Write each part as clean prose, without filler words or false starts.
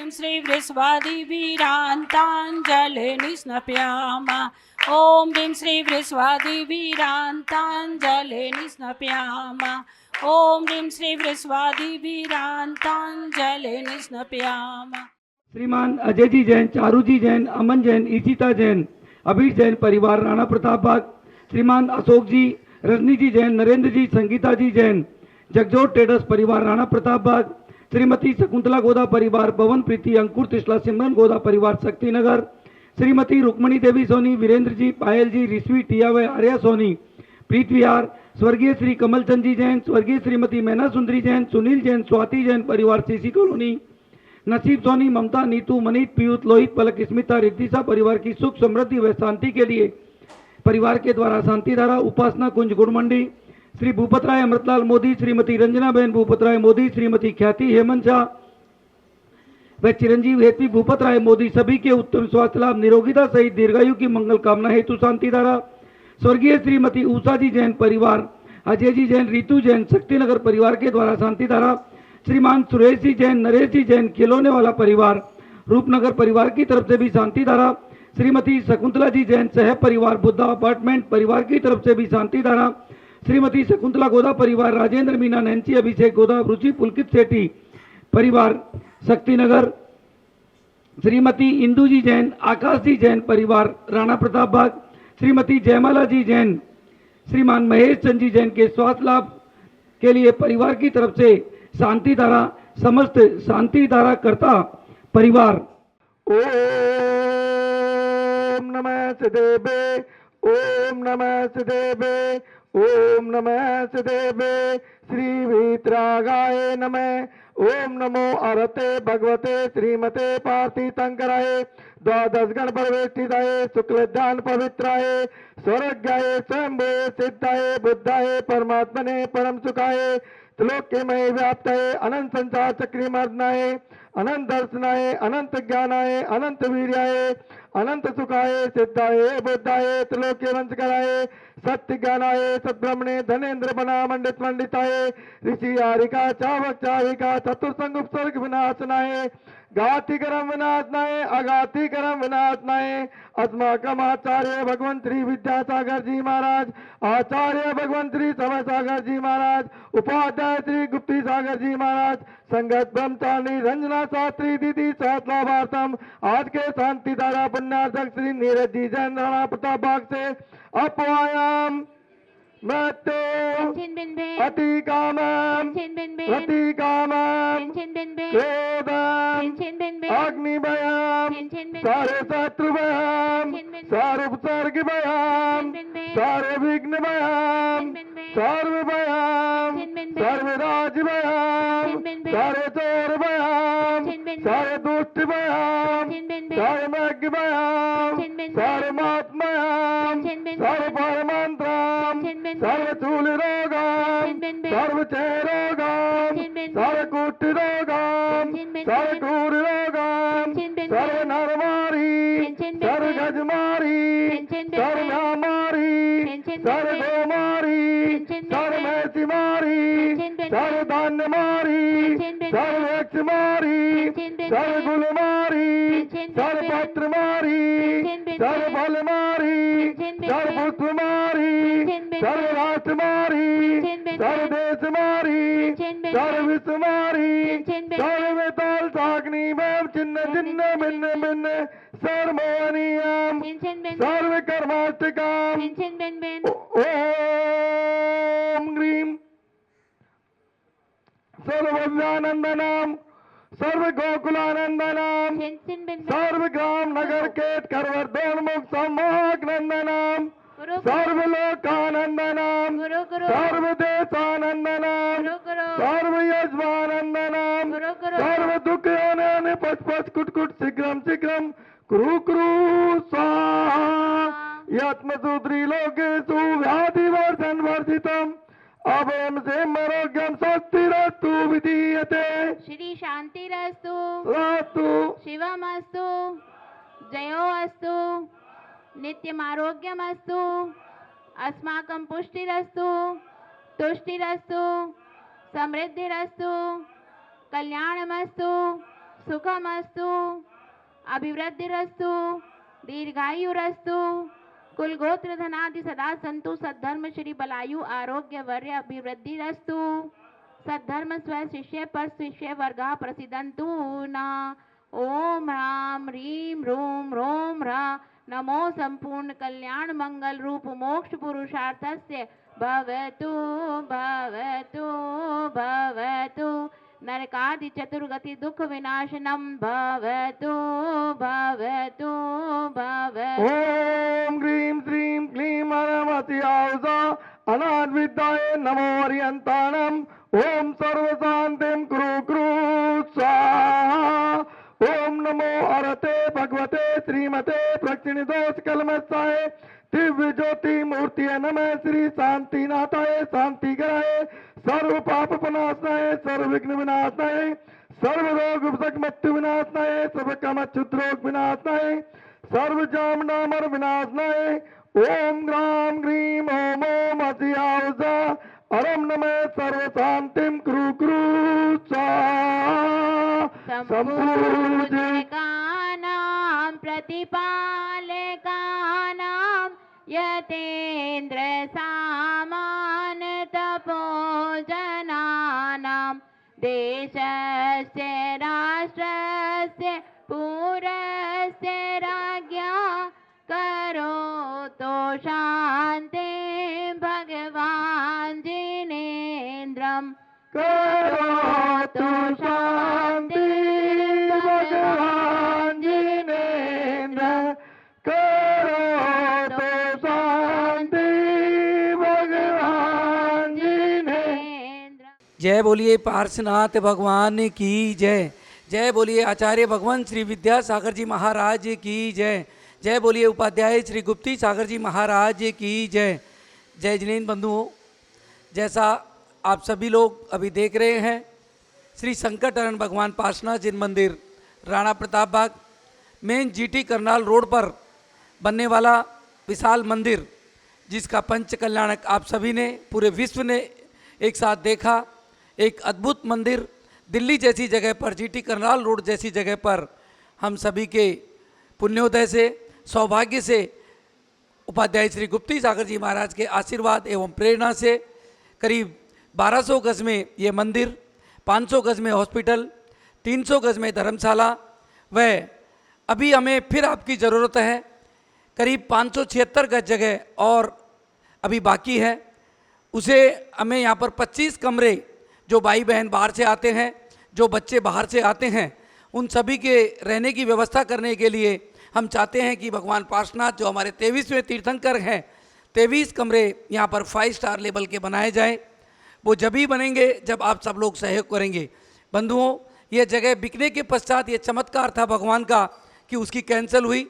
ह्रीं श्री वृषवादिवीरान्ताञ्जलिर्निस्नपयामा। ॐ ह्रीं श्री वृषवादिवीरान्ताञ्जलिर्निस्नपयामा। ॐ ह्रीं श्री वृषवादिवीरान्ताञ्जलिर्निस्नपयामा। श्रीमान अजय जी जैन, चारू जी जैन, अमन जैन, ईशिता जैन, अभीर जैन परिवार राणा प्रताप बाग। श्रीमान अशोक जी, रजनी जी जैन, नरेंद्र जी, संगीता जी जैन, जगजोत ट्रेडर्स परिवार राणा प्रताप बाग। श्रीमती शकुंतला गोदा परिवार, पवन प्रीति, अंकुर तिसला, सिमरन गोदा परिवार शक्तिनगर। श्रीमती रुक्मणी देवी सोनी, वीरेंद्र जी, पायल जी, ऋषि टियावे, आर्या सोनी, प्रीत विहार। स्वर्गीय श्री कमलचंद जी जैन, स्वर्गीय श्रीमती मैना सुंदरी जैन, सुनील जैन, स्वाति जैन परिवार सीसी कॉलोनी। नसीब सोनी, ममता, नीतू, मनीत, पीयूष, लोहित, पलक, स्मिता, रिद्धिसा परिवार की सुख समृद्धि व शांति के लिए परिवार के द्वारा शांति धारा उपासना कुंज गुड़मंडी। श्री भूपत राय अमृतलाल मोदी, श्रीमती रंजना बहन भूपत राय मोदी, श्रीमती ख्याति हेमंत शाह व चिरंजीव हेतवी भूपत राय मोदी सभी के उत्तम स्वास्थ्य लाभ, निरोगिता सहित दीर्घायु की मंगल कामना हेतु शांति धारा। स्वर्गीय श्रीमती उषा जी जैन परिवार, अजय जी जैन, रीतू जैन, शक्तिनगर परिवार के द्वारा शांति धारा। श्रीमान सुरेश जी जैन, नरेश जी जैन, खिलौने वाला परिवार रूपनगर परिवार की तरफ से भी शांति धारा। श्रीमती शकुंतला जी जैन, सह परिवार बुद्धा अपार्टमेंट परिवार की तरफ से भी शांति धारा। श्रीमती शकुंतला गोदा परिवार, राजेंद्र मीना, नैन्सी, अभिषेक गोदा, रुचि, पुलकित सेठी परिवार शक्तिनगर। श्रीमती इंदू जी जैन, आकाश जी जैन परिवार राणा प्रताप बाग। श्रीमती जयमाला जी जैन, श्रीमान महेश चंद जी जैन के स्वास्थ्य लाभ के लिए परिवार की तरफ से शांति धारा, समस्त शांति धारा करता परिवार। ओम नमः सिद्धेवे, ओम नमः सिद्धेवे, ओम नमः सिद्धेवे। श्री वीतरागाय नमः। ओम नमो अरते भगवते श्रीमते पार्थितंकराय द्वादश गण परवेष्टिताय शुक्लध्यान पवित्राय स्वर्गाय स्वयंभुवे सिद्धाय बुद्धाय परमात्मने परम सुखाय त्रिलोक्यमय व्याप्ताय अनंत संसार चक्रीमर्दनाय अनंत दर्शनाय अनंत ज्ञानाय अनंत वीर्याय अनंत सुखाय सिद्धाय बुद्धाय त्रिलोक्य वंशकराय सत्य ज्ञानाय सद्ब्रह्मणे धनेन्द्र बना मंडित मंडिताय ऋषि आरिका चावक चाविका चतुर्संग उपसर्ग विनाशनाय घातिकरम विनाशनाय अघातिकरम विनाशनाय अस्माकम आचार्य भगवंत श्री विद्यासागर जी महाराज, आचार्य भगवंत श्री समय सागर जी महाराज, उपाध्याय श्री गुप्ती सागर जी महाराज, संगत ब्रह्मचारी रंजना शास्त्री दीदी सातलाभार्थम आज के शांति धारा पुण्यार्थक श्री नीरज जी जैन राणा प्रताप बाग से अपवायाम मृत्यु अतिकामम प्रतिकामम क्रोधम अग्निभयम सारे शत्रु भयम सारे उपसर्ग भयम सारे विघ्न भयम सर्व भयम सर्व राज भयम सारे चोर भयम सारे दुष्ट भयम सारे मग्ग भयम सारे महात्मयम सारे परमंत्रम सर्व चूल रोगम सर्व चय रोगम सर्व कुट रोगम सर्व क्रूर रोगम सर्व नरमारी सर्व गजमारी सर्व महामारी सर्व गोमारी सर्व मैसी मारी सर्व धान्य मारी सर्व वृक्ष मारी सर्व गुल मारी सर्व पत्र मारी सर्व फल मारी सर्व पुष्प मारी सर्व राष्ट्र मारी सर्व देश मारी सर्व विश्व मारी सर्व वेताल साग्नि में चिन्ह चिन्ह भिन्न भिन्न सर्वमोहनीयम सर्व कर्माष्टकम ओम ग्रीम सर्वज्ञानंदनम सर्व गोकुलानंदनम सर्व ग्राम नगर केट करवर्धोन्मुख सम्मोहक नंदनम सर्व लोकानंदनम सर्व देशानंदनम सर्व यजमानंदनम सर्व दुख योनि पच पच कुट कुट शीघ्रम शीघ्रम कुरु कुरु स्वाहा यत्मसूत्री लोकेषु व्याधिवर्धन वर्धितम अभयम से मरोग्यम स्वस्तिरस्तु विधीयते श्री शांतिरस्तु रास्तु शिवमस्तु जयोस्तु नित्यमारोग्यमस्तु अस्माकं पुष्टिरस्तु तुष्टिरस्तु समृद्धिरस्तु कल्याणमस्तु सुखमस्तु अभिवृद्धिरस्तु दीर्घायुरस्तु कुल गोत्र धनादि सदा संतु सद्धर्म श्री बलायु आरोग्य वर्य अभिवृद्धिरस्तु सद्धर्म स्व शिष्य पर शिष्य वर्गा प्रसिद्धंतु न ओम राम ह्रीम रूम रोम रा नमो संपूर्ण कल्याण मंगल रूप मोक्ष पुरुषार्थस्य भवतु भवतु भवतु नरकादि चतुर्गति दुख विनाशनम भवतु भवतु भवतु ओम ह्रीं श्रीं क्लीं हरमति आहुजा अनाद्विद्याय नमो अर्यन्ताणम् ओम सर्वशान्तिं कुरु कुरु स्वाहा ओम नमो अरते भगवते श्रीमते प्रक्षिणिदोष कलमस्ताय दिव्य ज्योति मूर्ति नमः श्री शांतिनाथाय शांतिकराय सर्व पाप विनाशनाय सर्व विघ्न विनाशनाय सर्व रोग मृत्यु विनाशनाय सर्व काम क्षुद्रोग विनाशनाय सर्व जाम नामर विनाशनाय ओम ग्राम ग्रीम ओम ओम असियाउजा अरम नमः सर्व शांतिम कुरु कुरु स्वाहा संपूजकानां प्रतिपालकानां यतेन्द्र सामान तपोजनानां देशस्य राष्ट्रस्य पूरस्य राज्ञा करोतु शान्ति भगवान् जिनेन्द्रम् करोतु शांति भगवान जिनेन्द्र करोतु शांति भगवान जिनेन्द्र। जय बोलिए पार्श्वनाथ भगवान की जय। जय बोलिए आचार्य भगवान श्री विद्यासागर जी महाराज की जय। जय बोलिए उपाध्याय श्री गुप्ती सागर जी महाराज की जय। जय जिनेन्द्र बंधुओं, जैसा आप सभी लोग अभी देख रहे हैं, श्री संकटहरण भगवान पार्श्वनाथ जिन मंदिर राणा प्रताप बाग मेन जीटी करनाल रोड पर बनने वाला विशाल मंदिर, जिसका पंच कल्याणक आप सभी ने पूरे विश्व ने एक साथ देखा। एक अद्भुत मंदिर दिल्ली जैसी जगह पर, जीटी करनाल रोड जैसी जगह पर हम सभी के पुण्योदय से, सौभाग्य से, उपाध्याय श्री गुप्ती सागर जी महाराज के आशीर्वाद एवं प्रेरणा से करीब 1200 गज में ये मंदिर, 500 गज में हॉस्पिटल, 300 गज में धर्मशाला, वह अभी हमें फिर आपकी ज़रूरत है। करीब 576 गज जगह और अभी बाकी है। उसे हमें यहाँ पर 25 कमरे, जो भाई बहन बाहर से आते हैं, जो बच्चे बाहर से आते हैं, उन सभी के रहने की व्यवस्था करने के लिए हम चाहते हैं कि भगवान पार्श्वनाथ जो हमारे 23वें तीर्थंकर हैं, 23 कमरे यहाँ पर 5 स्टार लेवल के बनाए जाएं। वो जब ही बनेंगे जब आप सब लोग सहयोग करेंगे। बंधुओं, ये जगह बिकने के पश्चात ये चमत्कार था भगवान का कि उसकी कैंसिल हुई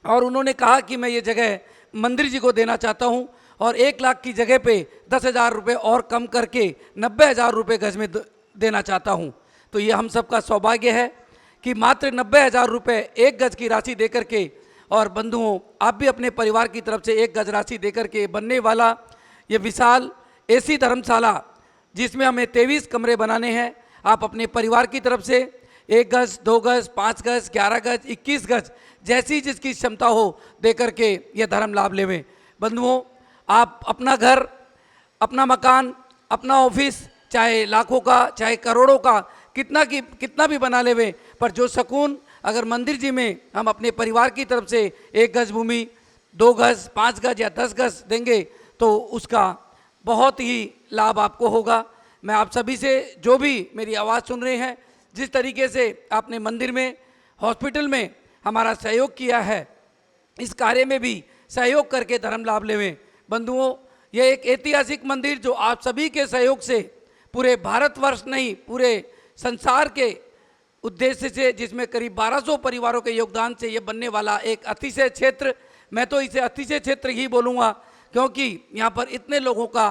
और उन्होंने कहा कि मैं ये जगह मंदिर जी को देना चाहता हूँ और 1 लाख की जगह पे 10,000 रुपये और कम करके 90,000 रुपये गज में देना चाहता हूँ। तो ये हम सबका सौभाग्य है कि मात्र 90,000 रुपये 1 गज की राशि देकर के, और बंधुओं आप भी अपने परिवार की तरफ से 1 गज राशि देकर के बनने वाला ये विशाल एसी धर्मशाला, जिसमें हमें 23 कमरे बनाने हैं, आप अपने परिवार की तरफ से 1 गज, 2 गज, 5 गज, 11 गज, 21 गज, जैसी जिसकी क्षमता हो दे करके ये धर्म लाभ लेवें। बंधुओं, आप अपना घर, अपना मकान, अपना ऑफिस, चाहे लाखों का चाहे करोड़ों का कितना भी बना लेवे, पर जो सुकून अगर मंदिर जी में हम अपने परिवार की तरफ से 1 गज भूमि, 2 गज, 5 गज या 10 गज देंगे तो उसका बहुत ही लाभ आपको होगा। मैं आप सभी से, जो भी मेरी आवाज़ सुन रहे हैं, जिस तरीके से आपने मंदिर में, हॉस्पिटल में हमारा सहयोग किया है, इस कार्य में भी सहयोग करके धर्म लाभ लेवें। बंधुओं, यह एक ऐतिहासिक मंदिर जो आप सभी के सहयोग से पूरे भारतवर्ष नहीं पूरे संसार के उद्देश्य से, जिसमें करीब 1200 परिवारों के योगदान से ये बनने वाला एक अतिशय क्षेत्र, मैं तो इसे अतिशय क्षेत्र ही बोलूँगा क्योंकि यहाँ पर इतने लोगों का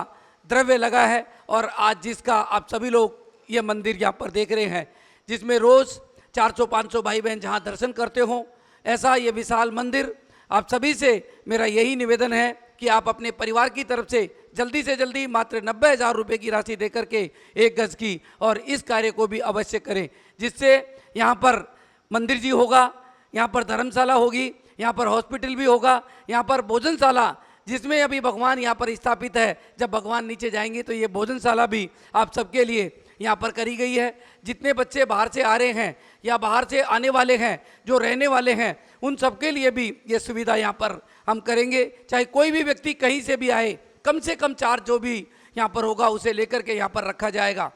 द्रव्य लगा है। और आज जिसका आप सभी लोग ये मंदिर यहाँ पर देख रहे हैं, जिसमें रोज़ 400-500 भाई बहन जहाँ दर्शन करते हों, ऐसा ये विशाल मंदिर, आप सभी से मेरा यही निवेदन है कि आप अपने परिवार की तरफ से जल्दी मात्र 90,000 रुपये की राशि देकर के 1 गज की और इस कार्य को भी अवश्य करें, जिससे यहाँ पर मंदिर जी होगा, यहाँ पर धर्मशाला होगी, यहाँ पर हॉस्पिटल भी होगा, यहाँ पर भोजनशाला जिसमें अभी भगवान यहाँ पर स्थापित है, जब भगवान नीचे जाएंगे तो ये भोजनशाला भी आप सबके लिए यहाँ पर करी गई है। जितने बच्चे बाहर से आ रहे हैं या बाहर से आने वाले हैं, जो रहने वाले हैं, उन सबके लिए भी ये सुविधा यहाँ पर हम करेंगे। चाहे कोई भी व्यक्ति कहीं से भी आए, कम से कम चार्ज जो भी यहाँ पर होगा उसे लेकर के यहाँ पर रखा जाएगा।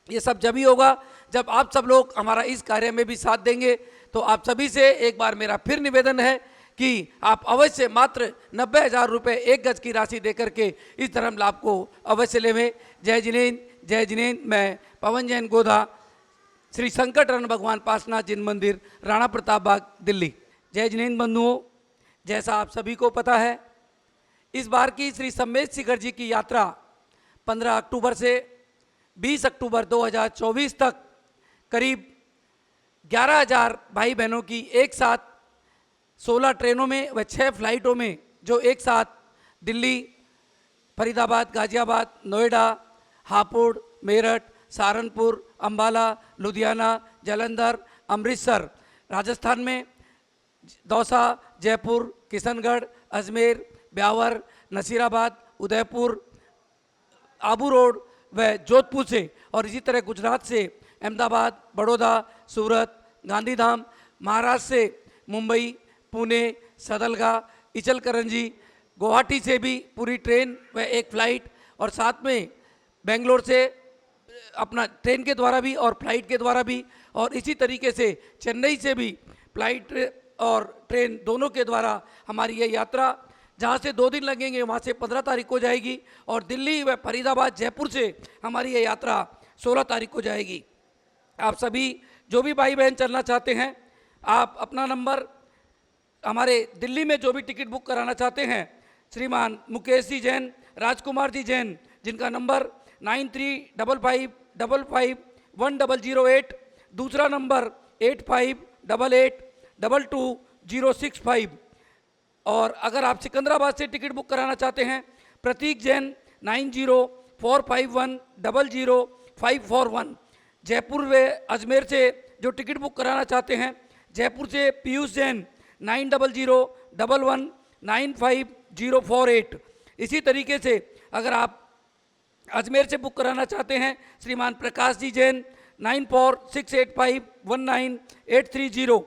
ये सब जब ही होगा जब आप सब लोग हमारा इस कार्य में भी साथ देंगे। तो आप सभी से एक बार मेरा फिर निवेदन है कि आप अवश्य मात्र 90,000 रुपये 1 गज की राशि देकर के इस धर्म लाभ को अवश्य लेवें। जय जिनेन्द्र, जय जिनेन्द्र। मैं पवन जैन गोधा, श्री संकटहरण भगवान पासनाथ जिन मंदिर, राणा प्रताप बाग, दिल्ली। जय जिनेन्द्र बंधुओं, जैसा आप सभी को पता है, इस बार की श्री सम्मेद शिखर जी की यात्रा 15 अक्टूबर से 20 अक्टूबर 2024 तक करीब 11,000 भाई बहनों की एक साथ 16 ट्रेनों में व 6 फ्लाइटों में, जो एक साथ दिल्ली, फरीदाबाद, गाजियाबाद, नोएडा, हापुड़, मेरठ, सहारनपुर, अंबाला, लुधियाना, जालंधर, अमृतसर, राजस्थान में दौसा, जयपुर, किशनगढ़, अजमेर, ब्यावर, नसीराबाद, उदयपुर, आबू रोड व जोधपुर से, और इसी तरह गुजरात से अहमदाबाद, बड़ौदा, सूरत, गांधीधाम, महाराष्ट्र से मुंबई, पुणे, सदलगा, इचलकरंजी, गुवाहाटी से भी पूरी ट्रेन व एक फ़्लाइट, और साथ में बेंगलोर से अपना ट्रेन के द्वारा भी और फ्लाइट के द्वारा भी, और इसी तरीके से चेन्नई से भी फ्लाइट और ट्रेन दोनों के द्वारा हमारी ये यात्रा, जहाँ से 2 दिन लगेंगे वहाँ से 15 तारीख को जाएगी, और दिल्ली व फरीदाबाद, जयपुर से हमारी ये यात्रा 16 तारीख को जाएगी। आप सभी जो भी भाई बहन चलना चाहते हैं, आप अपना नंबर, हमारे दिल्ली में जो भी टिकट बुक कराना चाहते हैं, श्रीमान मुकेश जी जैन, राजकुमार जी जैन, जिनका नंबर 9355551008, दूसरा नंबर 8588222065, और अगर आप सिकंदराबाद से टिकट बुक कराना चाहते हैं, प्रतीक जैन 9045100541, जयपुर व अजमेर से जो टिकट बुक कराना चाहते हैं, जयपुर से पीयूष जैन 9001119548। इसी तरीके से अगर आप अजमेर से बुक कराना चाहते हैं, श्रीमान प्रकाश जी जैन 9468519830,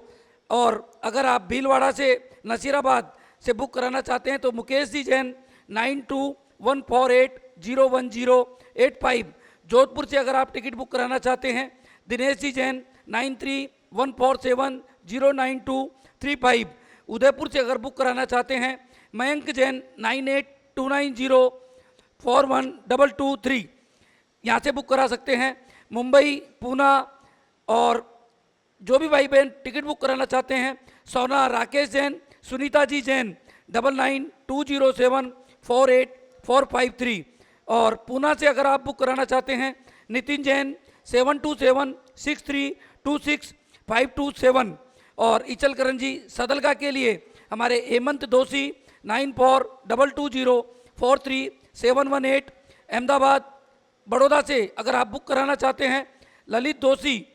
और अगर आप भीलवाड़ा से नसीराबाद से बुक कराना चाहते हैं तो मुकेश जी जैन 9214801085। जोधपुर से अगर आप टिकट बुक कराना चाहते हैं, दिनेश जी जैन 9314709235। उदयपुर से अगर बुक कराना चाहते हैं, मयंक जैन 9829041223, यहाँ से बुक करा सकते हैं। मुंबई, पूना, और जो भी भाई बहन टिकट बुक कराना चाहते हैं, सोना राकेश जैन, सुनीता जी जैन 9920748453, और पूना से अगर आप बुक कराना चाहते हैं, नितिन जैन 7276326527, और इचलकरंजी सदलगा के लिए हमारे हेमंत दोषी 9422043718। अहमदाबाद, बड़ौदा से अगर आप बुक कराना चाहते हैं, ललित दोषी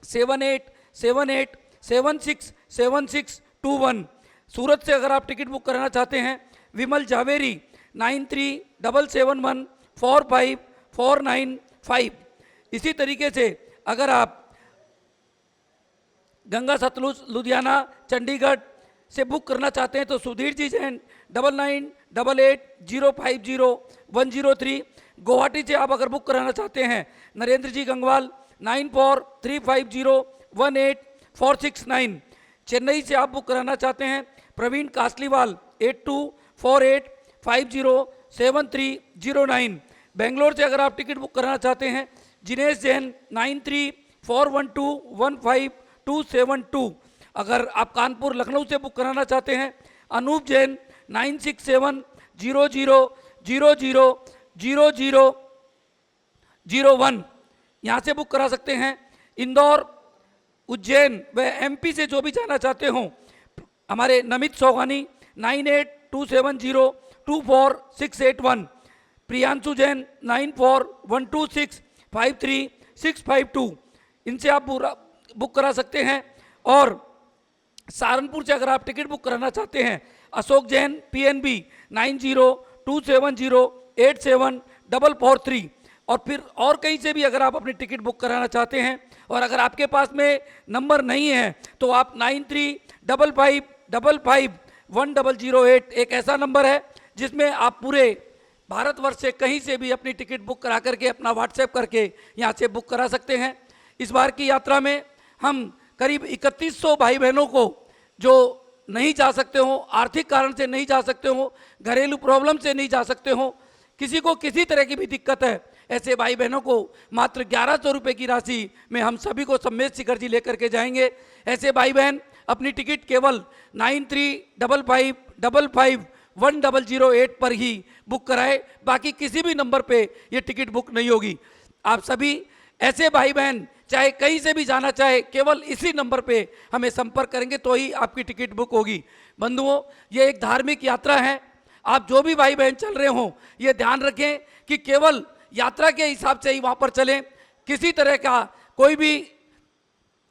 7878767621। सूरत से अगर आप टिकट बुक कराना चाहते हैं, विमल जावेरी 9377145495। इसी तरीके से अगर आप गंगा सतलुज, लुधियाना, चंडीगढ़ से बुक करना चाहते हैं तो सुधीर जी जैन 9988050103। गुवाहाटी से आप अगर बुक कराना चाहते हैं, नरेंद्र जी गंगवाल 9435018469। चेन्नई से आप बुक कराना चाहते हैं, प्रवीण कासलीवाल 8248507309। बेंगलोर से अगर आप टिकट बुक कराना चाहते हैं, जिनेश जैन 9341215272। अगर आप कानपुर, लखनऊ से बुक कराना चाहते हैं, अनूप जैन 9670000001, यहाँ से बुक करा सकते हैं। इंदौर, उज्जैन व एमपी से जो भी जाना चाहते हों, हमारे नमित सोगानी 9827024681। प्रियांशु जैन 9412653652। इनसे आप पूरा बुक करा सकते हैं। और सहारनपुर से अगर आप टिकट बुक कराना चाहते हैं, अशोक जैन PNB 9027087443। और फिर और कहीं से भी अगर आप अपनी टिकट बुक कराना चाहते हैं और अगर आपके पास में नंबर नहीं है तो आप 9355551008 एक ऐसा नंबर है जिसमें आप पूरे भारतवर्ष से कहीं से भी अपनी टिकट बुक करा करके अपना व्हाट्सएप करके यहाँ से बुक करा सकते हैं। इस बार की यात्रा में हम करीब 3100 भाई बहनों को जो नहीं जा सकते हो, आर्थिक कारण से नहीं जा सकते हो, घरेलू प्रॉब्लम से नहीं जा सकते हो, किसी को किसी तरह की भी दिक्कत है, ऐसे भाई बहनों को मात्र 1100 रुपये की राशि में हम सभी को सम्मेत शिखर जी लेकर के जाएंगे। ऐसे भाई बहन अपनी टिकट केवल 9355551008 पर ही बुक कराए, बाकी किसी भी नंबर पे ये टिकट बुक नहीं होगी। आप सभी ऐसे भाई बहन चाहे कहीं से भी जाना चाहे, केवल इसी नंबर पे हमें संपर्क करेंगे तो ही आपकी टिकट बुक होगी। बंधुओं, ये एक धार्मिक यात्रा है। आप जो भी भाई बहन चल रहे हों, ये ध्यान रखें कि केवल यात्रा के हिसाब से ही वहाँ पर चलें। किसी तरह का कोई भी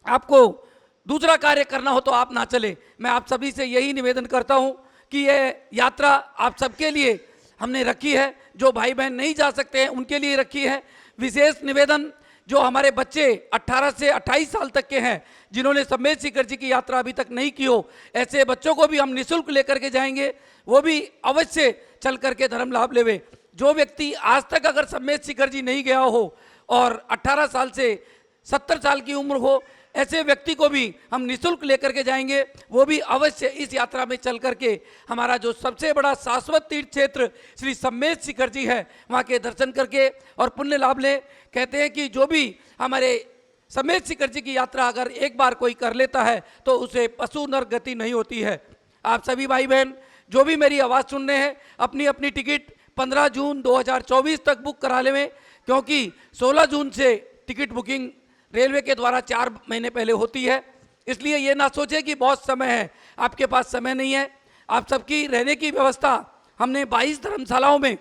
आपको दूसरा कार्य करना हो तो आप ना चलें। मैं आप सभी से यही निवेदन करता हूँ कि ये यात्रा आप सबके लिए हमने रखी है। जो भाई बहन नहीं जा सकते हैं उनके लिए रखी है। विशेष निवेदन, जो हमारे बच्चे 18 से 28 साल तक के हैं, जिन्होंने सम्मेत शिखर जी की यात्रा अभी तक नहीं की हो, ऐसे बच्चों को भी हम निःशुल्क लेकर के जाएंगे। वो भी अवश्य चल करके धर्म लाभ लेवे। जो व्यक्ति आज तक अगर सम्मेत शिखर जी नहीं गया हो और 18 साल से 70 साल की उम्र हो, ऐसे व्यक्ति को भी हम निःशुल्क लेकर के जाएंगे। वो भी अवश्य इस यात्रा में चल करके हमारा जो सबसे बड़ा शाश्वत तीर्थ क्षेत्र श्री सम्मेत शिखर जी है, वहाँ के दर्शन करके और पुण्य लाभ ले। कहते हैं कि जो भी हमारे सम्मेत शिखर जी की यात्रा अगर एक बार कोई कर लेता है तो उसे पशु नर गति नहीं होती है। आप सभी भाई बहन जो भी मेरी आवाज़ सुन रहे हैं, अपनी अपनी टिकट 15 जून 2024 तक बुक करा लें, क्योंकि 16 जून से टिकट बुकिंग रेलवे के द्वारा 4 महीने पहले होती है। इसलिए ये ना सोचें कि बहुत समय है, आपके पास समय नहीं है। आप सबकी रहने की व्यवस्था हमने 22 धर्मशालाओं में,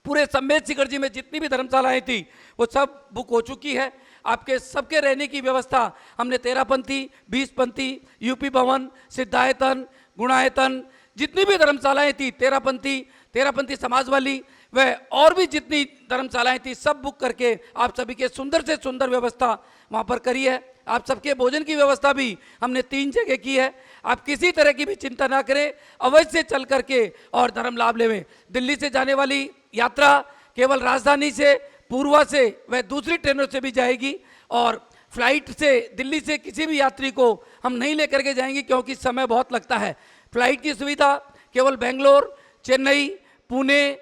पूरे सम्मेत शिखर जी में जितनी भी धर्मशालाएं थी वो सब बुक हो चुकी है। आपके सबके रहने की व्यवस्था हमने 13पंथी, 20पंथी, यूपी भवन, सिद्धायतन, गुणायतन, जितनी भी धर्मशालाएं थी, 13पंथी समाज वाली, वह और भी जितनी धर्मशालाएं थी, सब बुक करके आप सभी के सुंदर से सुंदर व्यवस्था वहाँ पर करी है। आप सबके भोजन की व्यवस्था भी हमने 3 जगह की है। आप किसी तरह की भी चिंता ना करें, अवश्य चल करके और धर्म लाभ लेवें। दिल्ली से जाने वाली यात्रा केवल राजधानी से, पूर्वा से, वह दूसरी ट्रेनों से भी जाएगी और फ्लाइट से दिल्ली से किसी भी यात्री को हम नहीं लेकर के जाएंगे, क्योंकि समय बहुत लगता है। फ्लाइट की सुविधा केवल बेंगलोर, चेन्नई, पुणे,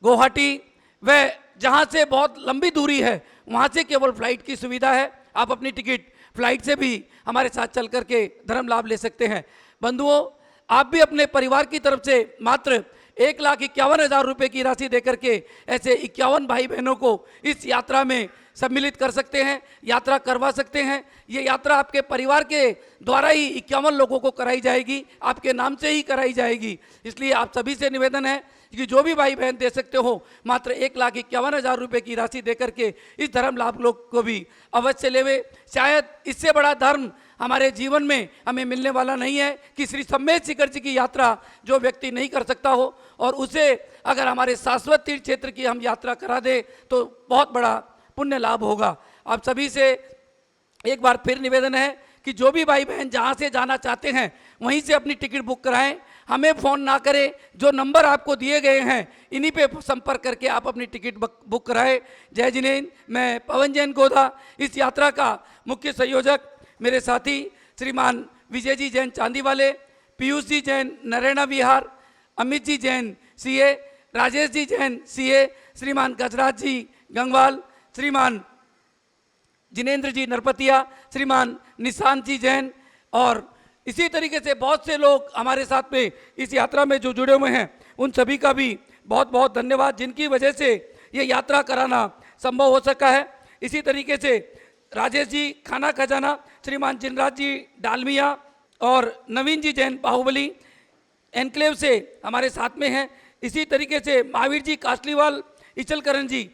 गुवाहाटी, वह जहाँ से बहुत लंबी दूरी है वहाँ से केवल फ्लाइट की सुविधा है। आप अपनी टिकट फ्लाइट से भी हमारे साथ चल करके धर्म लाभ ले सकते हैं। बंधुओं, आप भी अपने परिवार की तरफ से मात्र 1,51,000 रुपये की राशि देकर के ऐसे 51 भाई बहनों को इस यात्रा में सम्मिलित कर सकते हैं, यात्रा करवा सकते हैं। ये यात्रा आपके परिवार के द्वारा ही 51 लोगों को कराई जाएगी, आपके नाम से ही कराई जाएगी। इसलिए आप सभी से निवेदन है कि जो भी भाई बहन दे सकते हो, मात्र 1,51,000 रुपये की राशि देकर के इस धर्म लाभ लोग को भी अवश्य लेवे। शायद इससे बड़ा धर्म हमारे जीवन में हमें मिलने वाला नहीं है कि श्री सम्मेत शिखर जी की यात्रा जो व्यक्ति नहीं कर सकता हो और उसे अगर हमारे शाश्वत तीर्थ क्षेत्र की हम यात्रा करा दे तो बहुत बड़ा पुण्य लाभ होगा। आप सभी से एक बार फिर निवेदन है कि जो भी भाई बहन जहाँ से जाना चाहते हैं वहीं से अपनी टिकट बुक कराएं, हमें फ़ोन ना करें। जो नंबर आपको दिए गए हैं इन्हीं पे संपर्क करके आप अपनी टिकट बुक कराएं। जय जिनेन्द्र। मैं पवन जैन गोधा, इस यात्रा का मुख्य संयोजक, मेरे साथी श्रीमान विजय जी जैन चांदी वाले, पीयूष जी जैन नरेना विहार, अमित जी जैन CA, राजेश जी जैन CA, श्रीमान गजराज जी गंगवाल, श्रीमान जिनेन्द्र जी नरपतिया, श्रीमान निशांत जी जैन और इसी तरीके से बहुत से लोग हमारे साथ में इस यात्रा में जो जुड़े हुए हैं, उन सभी का भी बहुत बहुत धन्यवाद, जिनकी वजह से ये यात्रा कराना संभव हो सका है। इसी तरीके से राजेश जी खाना खजाना, श्रीमान जिनराज जी डालमिया और नवीन जी जैन बाहुबली एनक्लेव से हमारे साथ में हैं। इसी तरीके से महावीर जी कासलीवाल इचलकरण जी,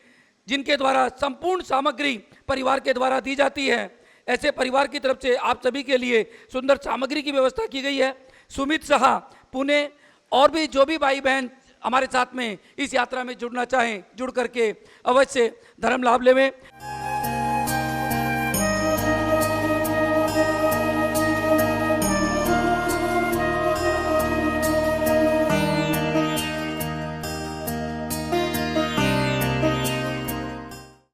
जिनके द्वारा संपूर्ण सामग्री परिवार के द्वारा दी जाती है। ऐसे परिवार की तरफ से आप सभी के लिए सुंदर सामग्री की व्यवस्था की गई है। सुमित साहा पुणे और भी जो भी भाई बहन हमारे साथ में इस यात्रा में जुड़ना चाहें, जुड़ करके अवश्य धर्म लाभ लेवें।